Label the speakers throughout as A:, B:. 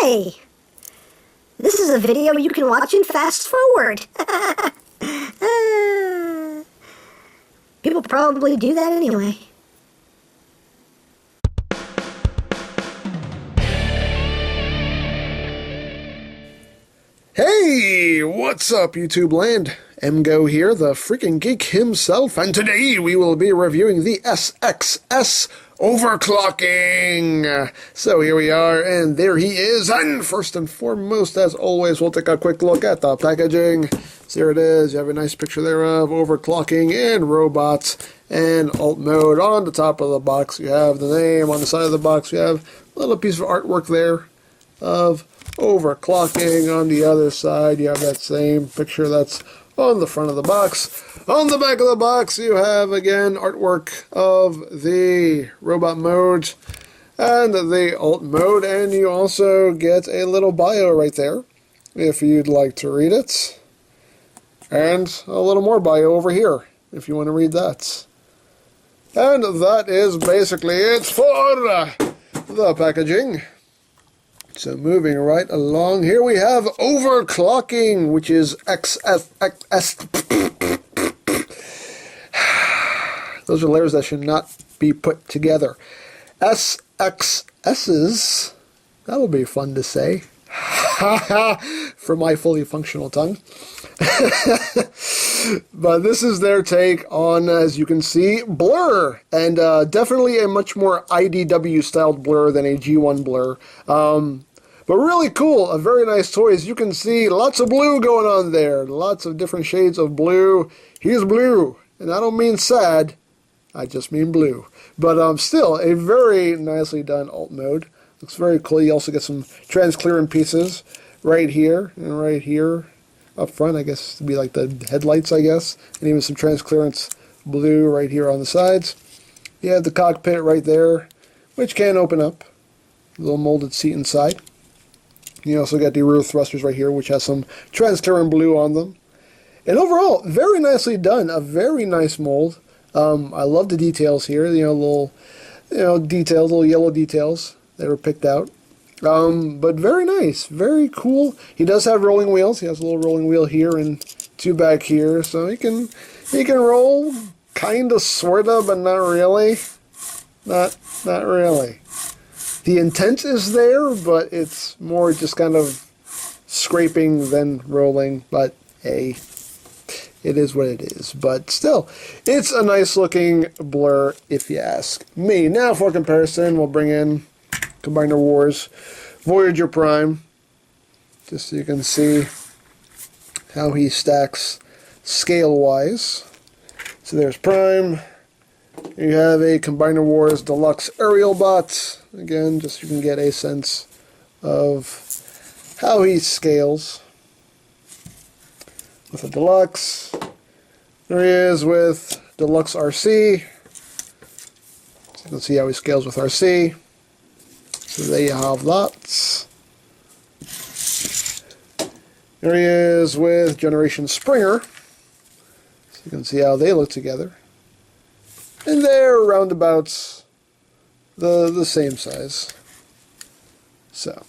A: Hey, this is a video you can watch and fast forward. People probably do that anyway.
B: Hey, what's up YouTube land? EmGo here, the freaking geek himself, and today we will be reviewing the SXS Overclocking. So here we are, and there he is, and first and foremost, as always, we'll take a quick look at the packaging. So here it is, you have a nice picture there of overclocking and robots and alt mode. On the top of the box, you have the name. On the side of the box, you have a little piece of artwork there of overclocking. On the other side, you have that same picture that's on the front of the box. On the back of the box, you have, again, artwork of the robot mode and the alt mode, and you also get a little bio right there, if you'd like to read it, and a little more bio over here, if you want to read that. And that is basically it for the packaging. So moving right along, here we have overclocking, which is XFX. Those are letters that should not be put together. SXS's, that'll be fun to say. For my fully functional tongue. But this is their take on, as you can see, Blurr. And definitely a much more IDW-styled Blurr than a G1 Blurr. But really cool, a very nice toy. As you can see, lots of blue going on there. Lots of different shades of blue. Here's blue. And I don't mean sad, I just mean blue. But still, a very nicely done alt mode. Looks very cool. You also get some transparent pieces right here and right here up front, I guess, to be like the headlights, I guess. And even some transparent blue right here on the sides. You have the cockpit right there, which can open up. A little molded seat inside. You also got the rear thrusters right here, which has some transparent blue on them. And overall, very nicely done. A very nice mold. I love the details here. Little details, little yellow details that were picked out. But very nice, very cool. He does have rolling wheels. He has a little rolling wheel here and two back here, so he can roll, kinda, sorta, but not really. Not really. The intent is there, but it's more just kind of scraping than rolling. But hey, it is what it is. But still, it's a nice looking Blurr, if you ask me. Now for comparison, we'll bring in Combiner Wars Voyager Prime, just so you can see how he stacks scale-wise. So there's Prime. You have a Combiner Wars Deluxe Aerial Bot. Again, just so you can get a sense of how he scales with a Deluxe. There he is with Deluxe RC. So you can see how he scales with RC. So there you have that. There he is with Generation Springer. So you can see how they look together. And they're roundabouts the same size. So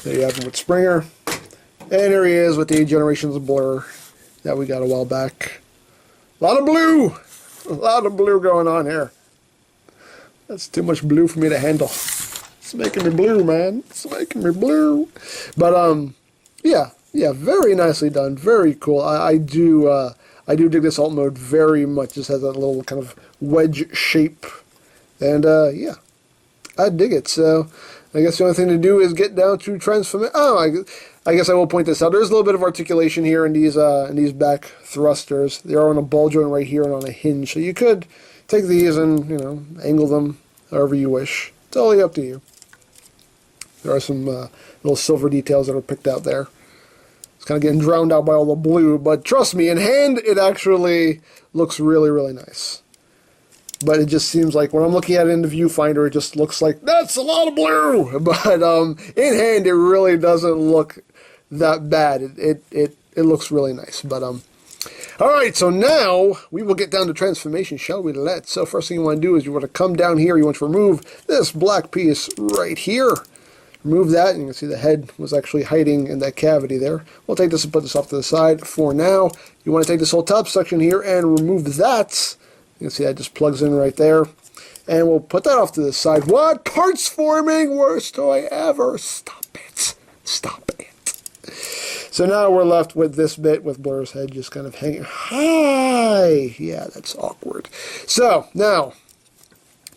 B: there you have him with Springer. And here he is with the Generations Blurr that we got a while back. A lot of blue! A lot of blue going on here. That's too much blue for me to handle. It's making me blue, man. It's making me blue. But yeah, very nicely done. Very cool. I do dig this alt mode very much. Just has that little kind of wedge shape, and yeah, I dig it. So I guess the only thing to do is get down to transform. Oh, I guess I will point this out. There's a little bit of articulation here in these back thrusters. They are on a ball joint right here and on a hinge. So you could take these and angle them however you wish. Totally up to you. There are some little silver details that are picked out there. It's kind of getting drowned out by all the blue, but trust me, in hand it actually looks really, really nice. But it just seems like when I'm looking at it in the viewfinder, it just looks like, that's a lot of blue! But in hand, it really doesn't look that bad. It looks really nice. But alright, so now we will get down to transformation, shall we? So first thing you want to do is you want to come down here, you want to remove this black piece right here. remove that, and you can see the head was actually hiding in that cavity there. We'll take this and put this off to the side for now. You want to take this whole top section here and remove that. You can see that just plugs in right there. And we'll put that off to the side. What? Parts forming? Worst toy ever. Stop it. Stop it. So now we're left with this bit with Blurr's head just kind of hanging high. Yeah, that's awkward. So now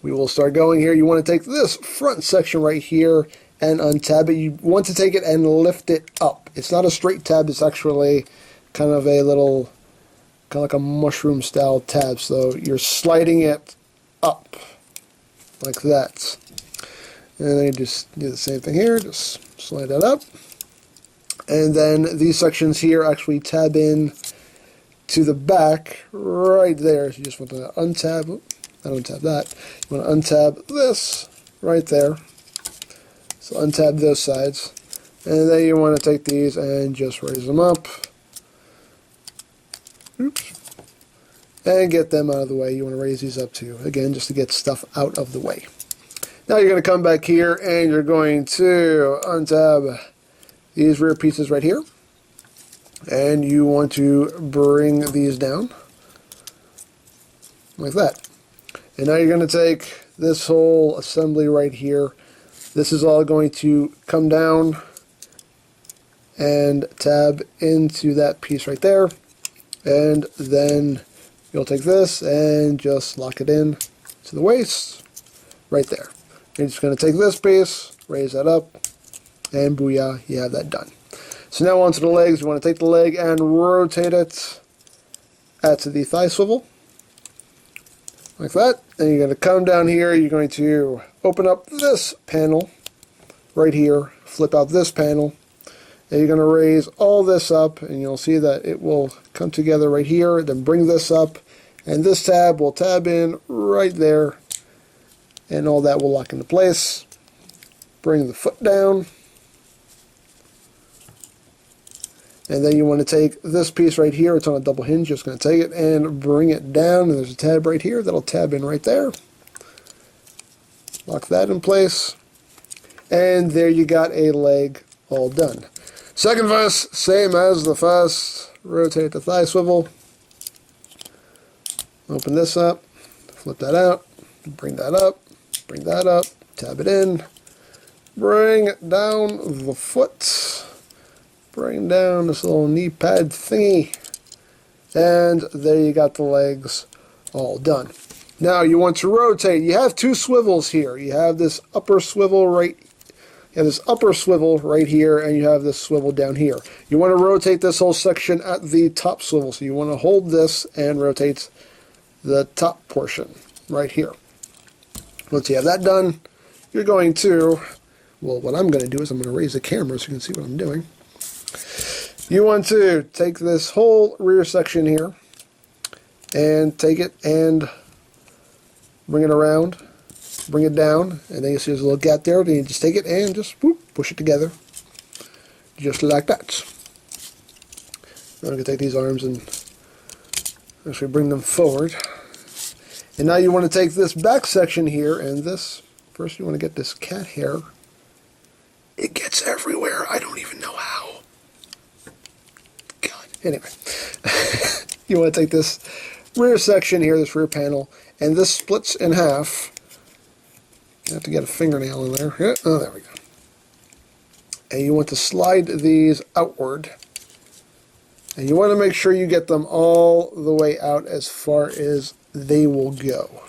B: we will start going here. You want to take this front section right here and untab it. You want to take it and lift it up. It's not a straight tab. It's actually kind of a little, kind of like a mushroom style tab. So you're sliding it up like that. And then you just do the same thing here. Just slide that up. And then these sections here actually tab in to the back right there. So you just want to untab. Not untab that. You want to untab this right there. So untab those sides. And then you want to take these and just raise them up. Oops. And get them out of the way. You want to raise these up too. Again, just to get stuff out of the way. Now you're going to come back here and you're going to untab these rear pieces right here. And you want to bring these down. Like that. And now you're going to take this whole assembly right here. This is all going to come down and tab into that piece right there. And then you'll take this and just lock it in to the waist right there. You're just going to take this piece, raise that up, and booyah, you have that done. So now onto the legs. You want to take the leg and rotate it at the thigh swivel. Like that. And you're going to come down here. You're going to open up this panel right here. Flip out this panel. And you're going to raise all this up. And you'll see that it will come together right here. Then bring this up. And this tab will tab in right there. And all that will lock into place. Bring the foot down. And then you want to take this piece right here. It's on a double hinge. Just going to take it and bring it down. And there's a tab right here. That'll tab in right there. Lock that in place. And there you got a leg all done. Second vest, same as the first. Rotate the thigh swivel. Open this up. Flip that out. Bring that up. Bring that up. Tab it in. Bring down the foot. Bring down this little knee pad thingy. And there you got the legs all done. Now you want to rotate. You have two swivels here. You have this upper swivel right here, and you have this swivel down here. You want to rotate this whole section at the top swivel. So you want to hold this and rotate the top portion right here. Once you have that done, you're going to, well, what I'm going to do is I'm going to raise the camera so you can see what I'm doing. You want to take this whole rear section here and take it and bring it around, bring it down, and then you see there's a little gap there. Then you just take it and just whoop, push it together, just like that. I'm going to take these arms and actually bring them forward. And now you want to take this back section here, and this, first you want to get this cat hair. It gets everywhere. I don't even know how. God. Anyway, you want to take this rear section here, this rear panel, and this splits in half. You have to get a fingernail in there. Yeah. Oh, there we go. And you want to slide these outward. And you want to make sure you get them all the way out as far as they will go.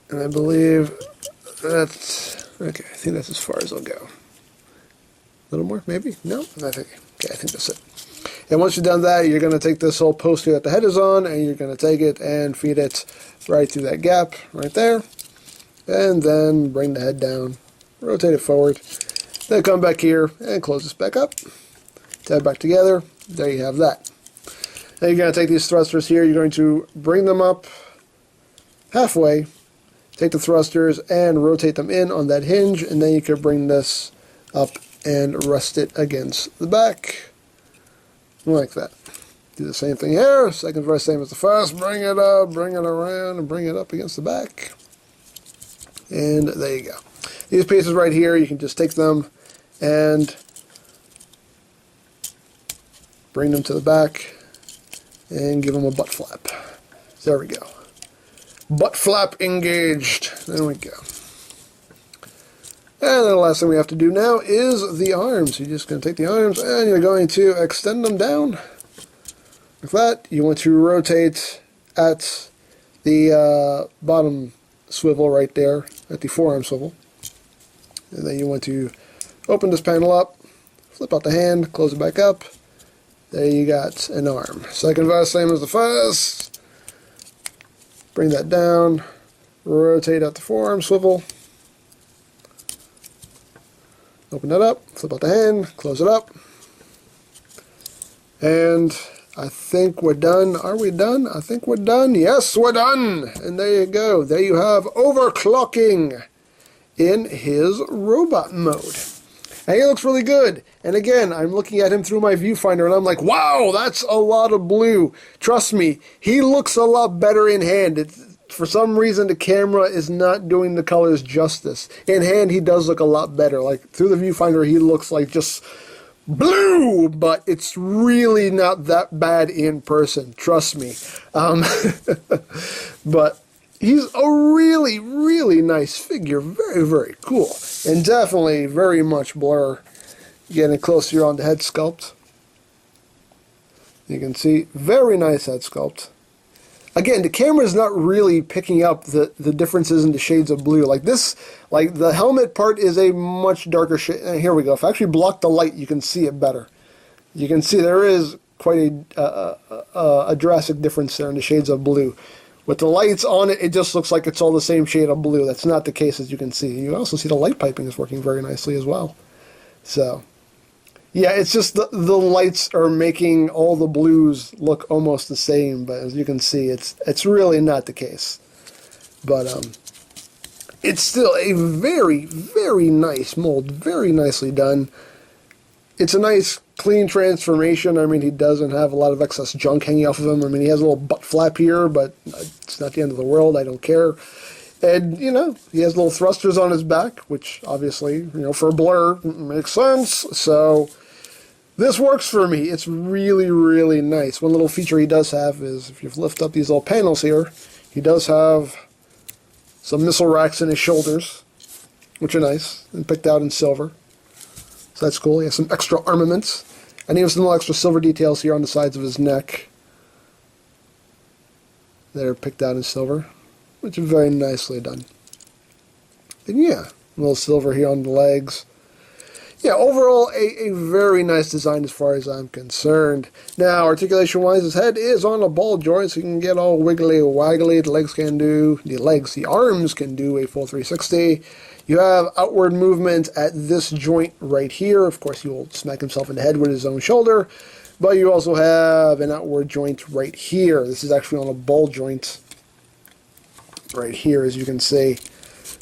B: And I believe that's, okay, I think that's as far as I'll go. A little more, maybe? No? I think that's it. And once you've done that, you're going to take this whole post here that the head is on, and you're going to take it and feed it right through that gap right there. And then bring the head down, rotate it forward, then come back here and close this back up. Tab back together. There you have that. Now you're going to take these thrusters here, you're going to bring them up halfway, take the thrusters and rotate them in on that hinge, and then you can bring this up and rest it against the back like that. Do the same thing here. Second verse, same as the first. Bring it up, bring it around, and bring it up against the back. And there you go. These pieces right here, you can just take them and bring them to the back and give them a butt flap. There we go. Butt flap engaged. There we go. And then the last thing we have to do now is the arms. You're just going to take the arms and you're going to extend them down. Like that. You want to rotate at the bottom swivel right there, at the forearm swivel. And then you want to open this panel up, flip out the hand, close it back up. There you got an arm. Second vise, same as the first. Bring that down, rotate out the forearm swivel. Open that up, flip out the hand, close it up. And I think we're done. Are we done? I think we're done. Yes, we're done. And there you go. There you have overclocking in his robot mode. And he looks really good. And again, I'm looking at him through my viewfinder and I'm like, wow, that's a lot of blue. Trust me, he looks a lot better in hand. For some reason, the camera is not doing the colors justice. In hand, he does look a lot better. Like, through the viewfinder, he looks like just blue, but it's really not that bad in person. Trust me. But he's a really, really nice figure. Very, very cool. And definitely very much Blurr. Getting closer here on the head sculpt. You can see, very nice head sculpt. Again, the camera is not really picking up the differences in the shades of blue. Like this, like the helmet part is a much darker shade. Here we go. If I actually block the light, you can see it better. You can see there is quite a drastic difference there in the shades of blue. With the lights on it, it just looks like it's all the same shade of blue. That's not the case, as you can see. You also see the light piping is working very nicely as well. So, yeah, it's just the lights are making all the blues look almost the same, but as you can see, it's really not the case. But it's still a very, very nice mold, very nicely done. It's a nice, clean transformation. I mean, he doesn't have a lot of excess junk hanging off of him. I mean, he has a little butt flap here, but it's not the end of the world. I don't care. And, you know, he has little thrusters on his back, which obviously, you know, for Blurr makes sense. So this works for me. It's really, really nice. One little feature he does have is if you lift up these little panels here, he does have some missile racks in his shoulders, which are nice and picked out in silver. So that's cool. He has some extra armaments. And he has some little extra silver details here on the sides of his neck that are picked out in silver, which is very nicely done. And yeah, a little silver here on the legs. Yeah, overall, a very nice design as far as I'm concerned. Now, articulation-wise, his head is on a ball joint, so you can get all wiggly waggly. The arms can do a full 360. You have outward movement at this joint right here. Of course, he will smack himself in the head with his own shoulder. But you also have an outward joint right here. This is actually on a ball joint right here, as you can see.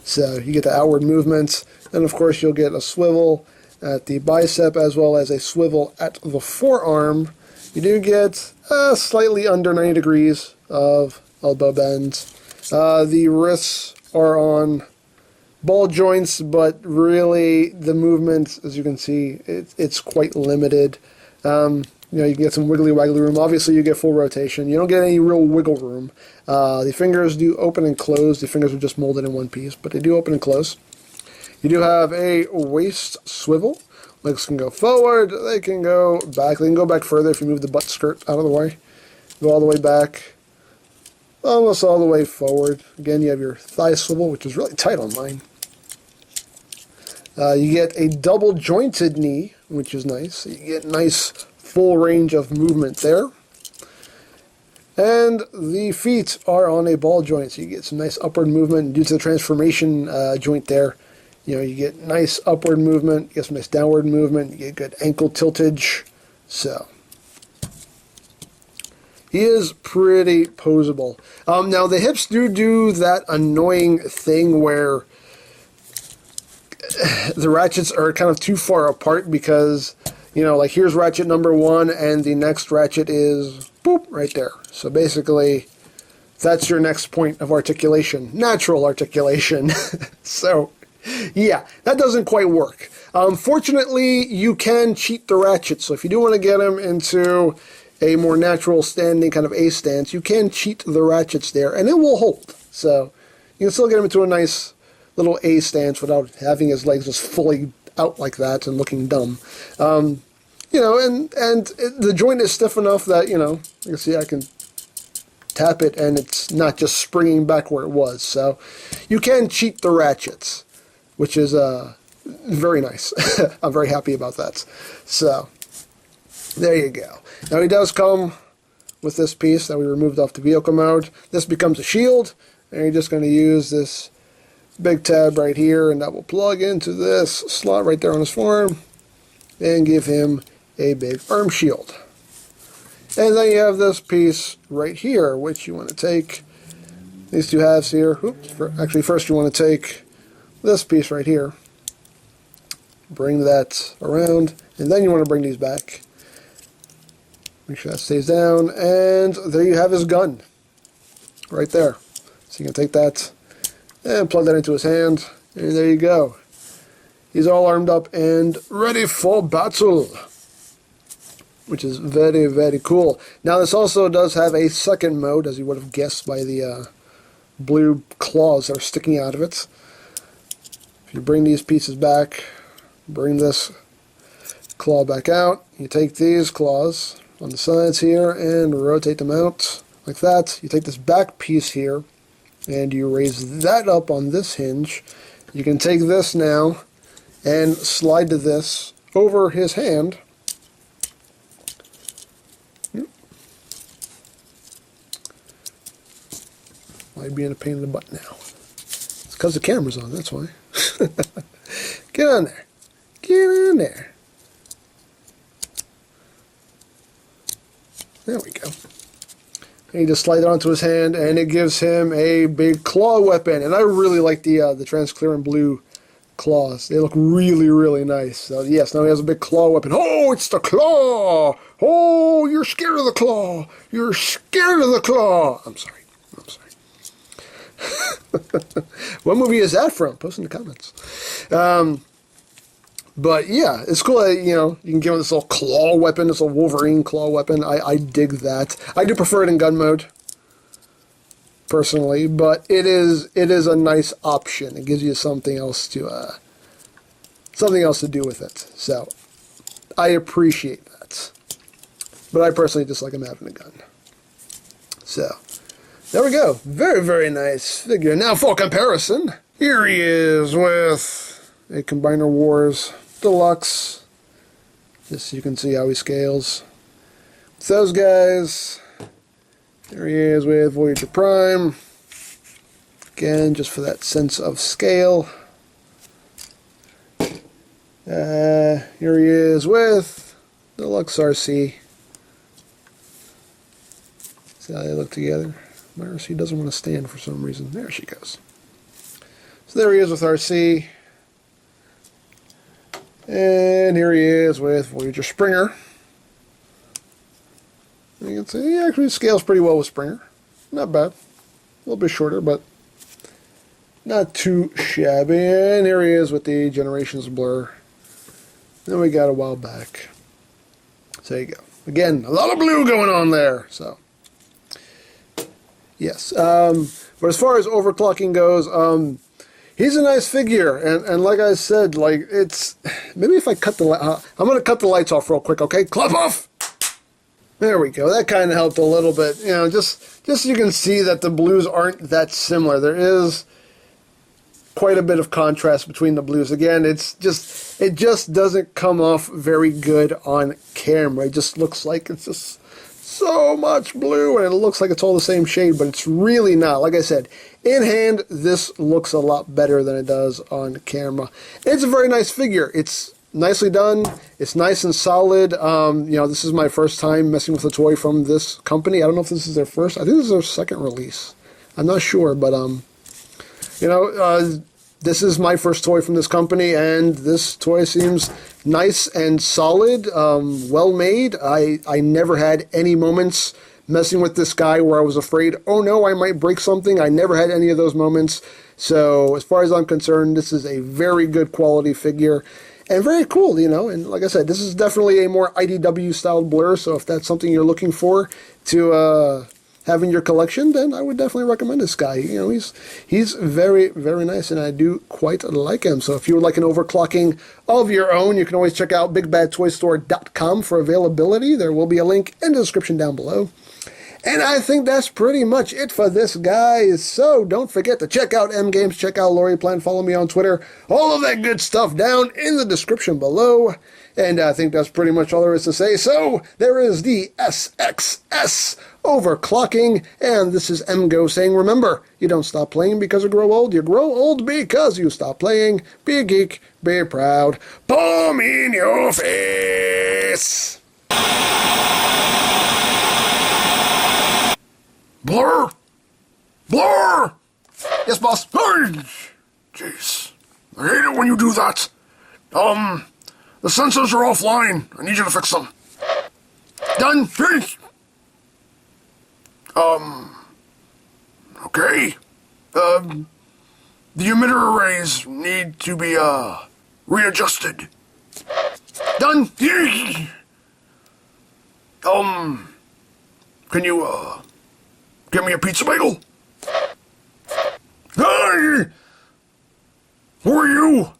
B: So you get the outward movement. And of course, you'll get a swivel at the bicep as well as a swivel at the forearm. You do get slightly under 90 degrees of elbow bends. The wrists are on ball joints, but really the movement, as you can see, it's quite limited. You know, you can get some wiggly waggly room. Obviously, you get full rotation. You don't get any real wiggle room. The fingers do open and close. The fingers are just molded in one piece, but they do open and close. You do have a waist swivel. Legs can go forward. They can go back. They can go back further if you move the butt skirt out of the way. Go all the way back. Almost all the way forward. Again, you have your thigh swivel, which is really tight on mine. You get a double jointed knee, which is nice. You get nice full range of movement there. And the feet are on a ball joint, so you get some nice upward movement due to the transformation joint there. You know, you get nice upward movement, you get some nice downward movement, you get good ankle tiltage. So he is pretty posable. Now the hips do that annoying thing where the ratchets are kind of too far apart because, you know, like here's ratchet number 1, and the next ratchet is, boop, right there. So basically, that's your next point of articulation, natural articulation. So, yeah, that doesn't quite work. Fortunately, you can cheat the ratchets, so if you do want to get them into a more natural standing kind of A stance, you can cheat the ratchets there, and it will hold. So you can still get him into a nice little A stance without having his legs just fully out like that and looking dumb. You know, and the joint is stiff enough that, you know, you can see I can tap it and it's not just springing back where it was. So you can cheat the ratchets, which is very nice. I'm very happy about that. So there you go. Now he does come with this piece that we removed off the vehicle mode. This becomes a shield, and you're just going to use this big tab right here, and that will plug into this slot right there on his forearm and give him a big arm shield. And then you have this piece right here, which you want to take these two halves here. Oops, actually first you want to take this piece right here, bring that around, and then you want to bring these back. Make sure that stays down, and there you have his gun right there. So you can take that and plug that into his hand, and there you go. He's all armed up and ready for battle, which is very, very cool. Now this also does have a second mode, as you would have guessed by the blue claws that are sticking out of it. If you bring these pieces back, bring this claw back out, you take these claws on the sides here and rotate them out like that. You take this back piece here and you raise that up on this hinge. You can take this now and slide this over his hand. Might be in a pain in the butt now. It's because the camera's on, that's why. Get on there. Get in there. There we go. And you just slide it onto his hand, and it gives him a big claw weapon. And I really like the transparent blue claws. They look really, really nice. So yes, now he has a big claw weapon. Oh, it's the claw! Oh, you're scared of the claw! You're scared of the claw! I'm sorry. What movie is that from? Post in the comments. But yeah, it's cool that, you know, you can give him this little claw weapon, this little Wolverine claw weapon. I dig that. I do prefer it in gun mode, personally, but it is a nice option. It gives you something else to do with it. So I appreciate that. But I personally just like him having a gun. So there we go. Very, very nice figure. Now for comparison, here he is with a Combiner Wars Deluxe. Just so you can see how he scales. With those guys, there he is with Voyager Prime. Again, just for that sense of scale. Here he is with Deluxe RC. See how they look together. My RC doesn't want to stand for some reason. There she goes. So there he is with RC. And here he is with Voyager Springer. You can see he actually scales pretty well with Springer. Not bad. A little bit shorter, but not too shabby. And here he is with the Generations Blurr. Then we got a while back. So there you go. Again, a lot of blue going on there. So yes. But as far as overclocking goes, he's a nice figure, and like I said, like it's maybe if I cut the light, I'm gonna cut the lights off real quick, okay? Clap off. There we go. That kind of helped a little bit, you know. Just so you can see that the blues aren't that similar. There is quite a bit of contrast between the blues. Again, it just doesn't come off very good on camera. It just looks like it's just so much blue, and it looks like it's all the same shade, but it's really not. Like I said, in hand, this looks a lot better than it does on camera. It's a very nice figure. It's nicely done. It's nice and solid. You know, this is my first time messing with a toy from this company. I don't know if this is their first. I think this is their second release. I'm not sure, but you know, this is my first toy from this company, and this toy seems nice and solid, well made. I never had any moments messing with this guy where I was afraid, oh no, I might break something. I never had any of those moments. So as far as I'm concerned, this is a very good quality figure. And very cool, you know, and like I said, this is definitely a more IDW-styled Blurr, so if that's something you're looking for to have in your collection, then I would definitely recommend this guy. You know, he's very, very nice, and I do quite like him. So if you would like an overclocking of your own, you can always check out BigBadToyStore.com for availability. There will be a link in the description down below. And I think that's pretty much it for this, guys. So don't forget to check out EmGames, check out LoriPlan, follow me on Twitter, all of that good stuff down in the description below. And I think that's pretty much all there is to say. So there is the SXS Overclocking, and this is EmGo saying, remember, you don't stop playing because you grow old. You grow old because you stop playing. Be a geek, be proud. Palm in your face. Blurr! Blurr! Yes, boss. Hey! Jeez. I hate it when you do that. The sensors are offline. I need you to fix them. Done. Hey! Okay. The emitter arrays need to be, readjusted. Done. Hey! Can you, get me a pizza bagel? Hey! Who are you?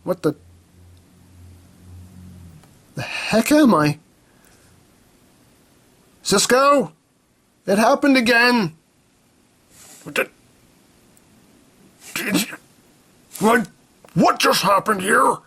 B: What the heck am I? Cisco? It happened again. What just happened here?